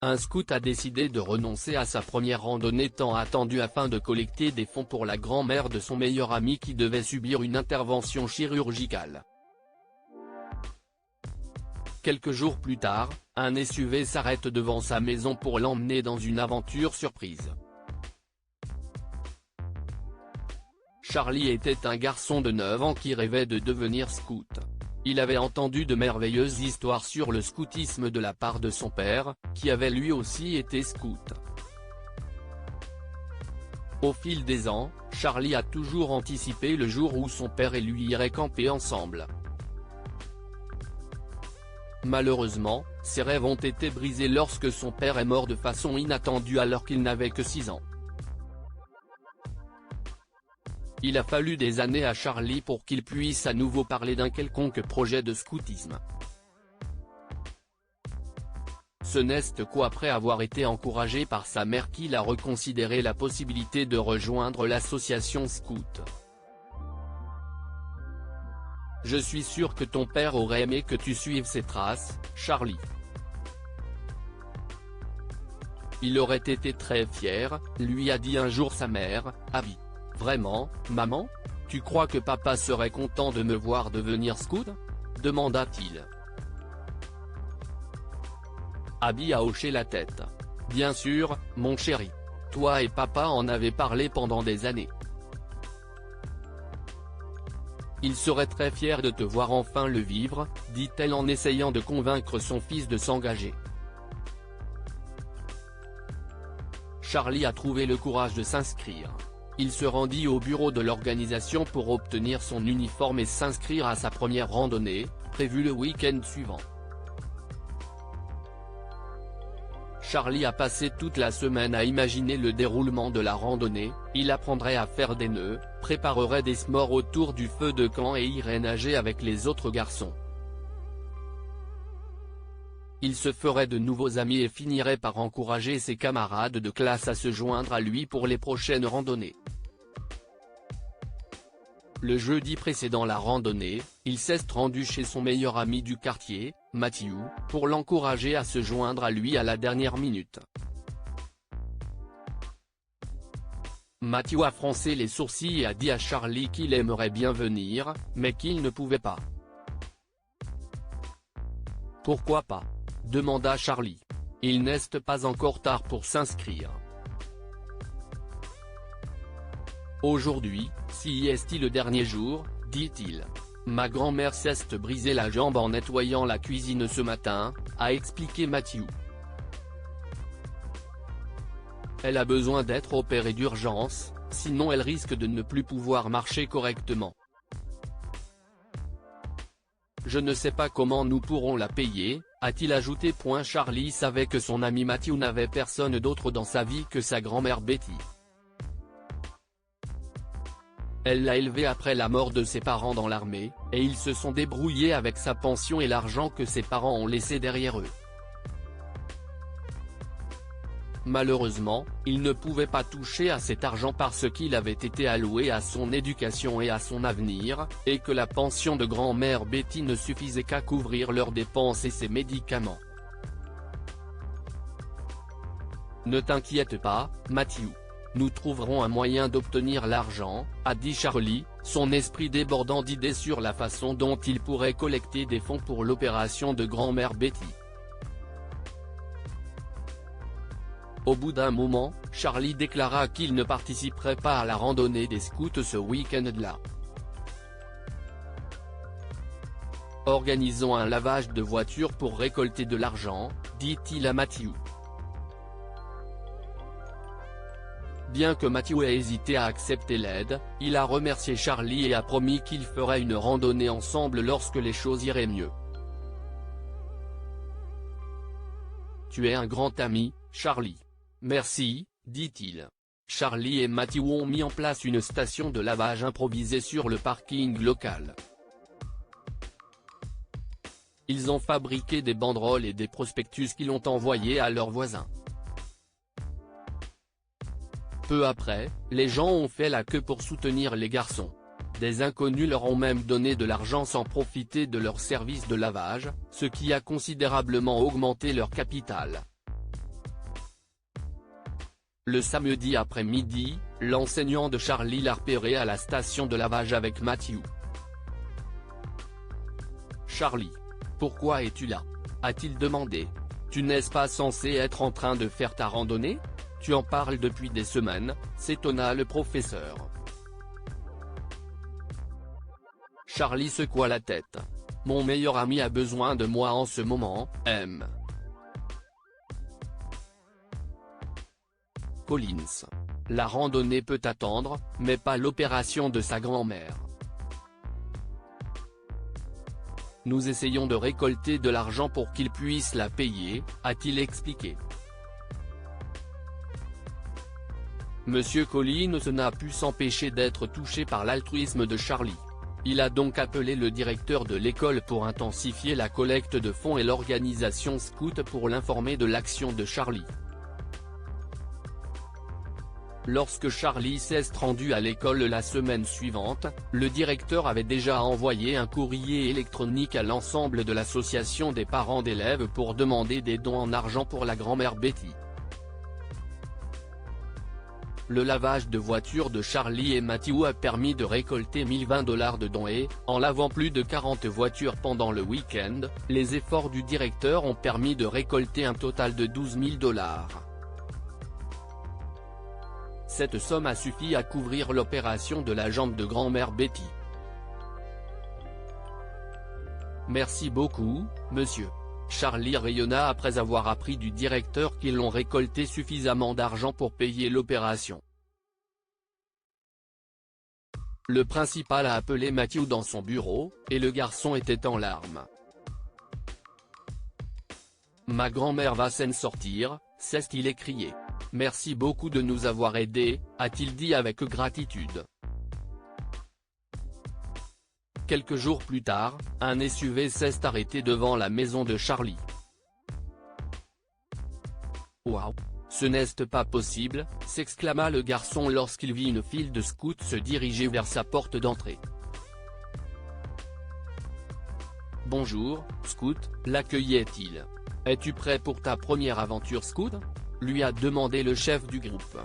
un scout a décidé de renoncer à sa première randonnée tant attendue afin de collecter des fonds pour la grand-mère de son meilleur ami qui devait subir une intervention chirurgicale. Quelques jours plus tard, un SUV s'arrête devant sa maison pour l'emmener dans une aventure surprise. Charlie était un garçon de 9 ans qui rêvait de devenir scout. Il avait entendu de merveilleuses histoires sur le scoutisme de la part de son père, qui avait lui aussi été scout. Au fil des ans, Charlie a toujours anticipé le jour où son père et lui iraient camper ensemble. Malheureusement, ses rêves ont été brisés lorsque son père est mort de façon inattendue alors qu'il n'avait que 6 ans. Il a fallu des années à Charlie pour qu'il puisse à nouveau parler d'un quelconque projet de scoutisme. Ce n'est qu'après avoir été encouragé par sa mère qu'il a reconsidéré la possibilité de rejoindre l'association scout. Je suis sûr que ton père aurait aimé que tu suives ses traces, Charlie. Il aurait été très fier, lui a dit un jour sa mère, Abby. Vraiment, maman? Tu crois que papa serait content de me voir devenir scout? Demanda-t-il. Abby a hoché la tête. Bien sûr, mon chéri. Toi et papa en avez parlé pendant des années. Il serait très fier de te voir enfin le vivre, dit-elle en essayant de convaincre son fils de s'engager. Charlie a trouvé le courage de s'inscrire. Il se rendit au bureau de l'organisation pour obtenir son uniforme et s'inscrire à sa première randonnée, prévue le week-end suivant. Charlie a passé toute la semaine à imaginer le déroulement de la randonnée, il apprendrait à faire des nœuds, préparerait des s'mores autour du feu de camp et irait nager avec les autres garçons. Il se ferait de nouveaux amis et finirait par encourager ses camarades de classe à se joindre à lui pour les prochaines randonnées. Le jeudi précédant la randonnée, il s'est rendu chez son meilleur ami du quartier, Matthew, pour l'encourager à se joindre à lui à la dernière minute. Matthew a froncé les sourcils et a dit à Charlie qu'il aimerait bien venir, mais qu'il ne pouvait pas. Pourquoi pas? Demanda Charlie. Il n'est pas encore tard pour s'inscrire. Aujourd'hui, si est le dernier jour, dit-il. Ma grand-mère s'est brisé la jambe en nettoyant la cuisine ce matin, a expliqué Matthew. Elle a besoin d'être opérée d'urgence, sinon elle risque de ne plus pouvoir marcher correctement. Je ne sais pas comment nous pourrons la payer, a-t-il ajouté. Charlie savait que son ami Matthew n'avait personne d'autre dans sa vie que sa grand-mère Betty. Elle l'a élevé après la mort de ses parents dans l'armée, et ils se sont débrouillés avec sa pension et l'argent que ses parents ont laissé derrière eux. Malheureusement, il ne pouvait pas toucher à cet argent parce qu'il avait été alloué à son éducation et à son avenir, et que la pension de grand-mère Betty ne suffisait qu'à couvrir leurs dépenses et ses médicaments. Ne t'inquiète pas, Matthew. Nous trouverons un moyen d'obtenir l'argent, a dit Charlie, son esprit débordant d'idées sur la façon dont il pourrait collecter des fonds pour l'opération de grand-mère Betty. Au bout d'un moment, Charlie déclara qu'il ne participerait pas à la randonnée des scouts ce week-end-là. Organisons un lavage de voiture pour récolter de l'argent, dit-il à Matthew. Bien que Matthew ait hésité à accepter l'aide, il a remercié Charlie et a promis qu'il ferait une randonnée ensemble lorsque les choses iraient mieux. Tu es un grand ami, Charlie. Merci, dit-il. Charlie et Matthew ont mis en place une station de lavage improvisée sur le parking local. Ils ont fabriqué des banderoles et des prospectus qu'ils ont envoyés à leurs voisins. Peu après, les gens ont fait la queue pour soutenir les garçons. Des inconnus leur ont même donné de l'argent sans profiter de leur service de lavage, ce qui a considérablement augmenté leur capital. Le samedi après-midi, l'enseignant de Charlie l'a repéré à la station de lavage avec Matthew. Charlie. Pourquoi es-tu là ? A-t-il demandé. Tu n'es pas censé être en train de faire ta randonnée ? Tu en parles depuis des semaines, s'étonna le professeur. Charlie secoua la tête. Mon meilleur ami a besoin de moi en ce moment, M. Collins. La randonnée peut attendre, mais pas l'opération de sa grand-mère. Nous essayons de récolter de l'argent pour qu'il puisse la payer, a-t-il expliqué. Monsieur Collins n'a pu s'empêcher d'être touché par l'altruisme de Charlie. Il a donc appelé le directeur de l'école pour intensifier la collecte de fonds et l'organisation Scout pour l'informer de l'action de Charlie. Lorsque Charlie s'est rendu à l'école la semaine suivante, le directeur avait déjà envoyé un courrier électronique à l'ensemble de l'association des parents d'élèves pour demander des dons en argent pour la grand-mère Betty. Le lavage de voitures de Charlie et Matthew a permis de récolter $1020 de dons et, en lavant plus de 40 voitures pendant le week-end, les efforts du directeur ont permis de récolter un total de $12 000. Cette somme a suffi à couvrir l'opération de la jambe de grand-mère Betty. Merci beaucoup, monsieur. Charlie rayonna après avoir appris du directeur qu'ils ont récolté suffisamment d'argent pour payer l'opération. Le principal a appelé Matthew dans son bureau, et le garçon était en larmes. Ma grand-mère va s'en sortir, c'est ce qu'il écriait. Merci beaucoup de nous avoir aidés, a-t-il dit avec gratitude. Quelques jours plus tard, un SUV s'est arrêté devant la maison de Charlie. Waouh, ce n'est pas possible, s'exclama le garçon lorsqu'il vit une file de scouts se diriger vers sa porte d'entrée. Bonjour, scout, l'accueillait-il. Es-tu prêt pour ta première aventure scout ? Lui a demandé le chef du groupe.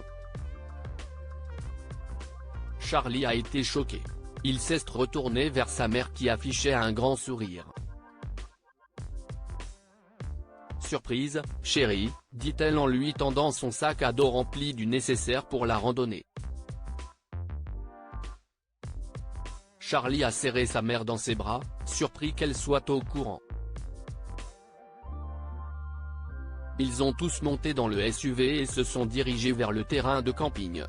Charlie a été choqué. Il s'est retourné vers sa mère qui affichait un grand sourire. Surprise, chérie, dit-elle en lui tendant son sac à dos rempli du nécessaire pour la randonnée. Charlie a serré sa mère dans ses bras, surpris qu'elle soit au courant. Ils ont tous monté dans le SUV et se sont dirigés vers le terrain de camping.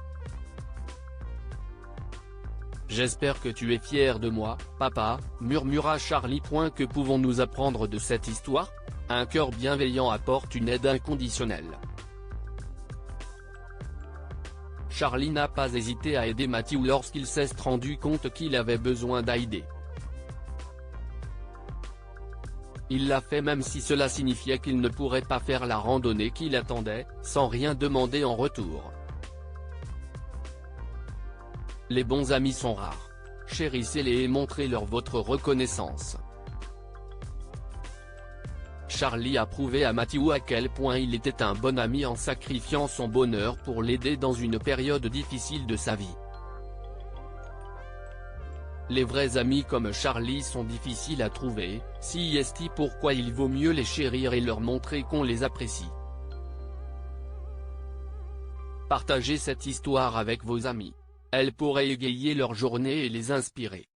J'espère que tu es fier de moi, papa, murmura Charlie. Que pouvons-nous apprendre de cette histoire ? Un cœur bienveillant apporte une aide inconditionnelle. Charlie n'a pas hésité à aider Matthew lorsqu'il s'est rendu compte qu'il avait besoin d'aide. Il l'a fait même si cela signifiait qu'il ne pourrait pas faire la randonnée qu'il attendait, sans rien demander en retour. Les bons amis sont rares. Chérissez-les et montrez-leur votre reconnaissance. Charlie a prouvé à Matthew à quel point il était un bon ami en sacrifiant son bonheur pour l'aider dans une période difficile de sa vie. Les vrais amis comme Charlie sont difficiles à trouver, si est pourquoi il vaut mieux les chérir et leur montrer qu'on les apprécie. Partagez cette histoire avec vos amis. Elle pourrait égayer leur journée et les inspirer.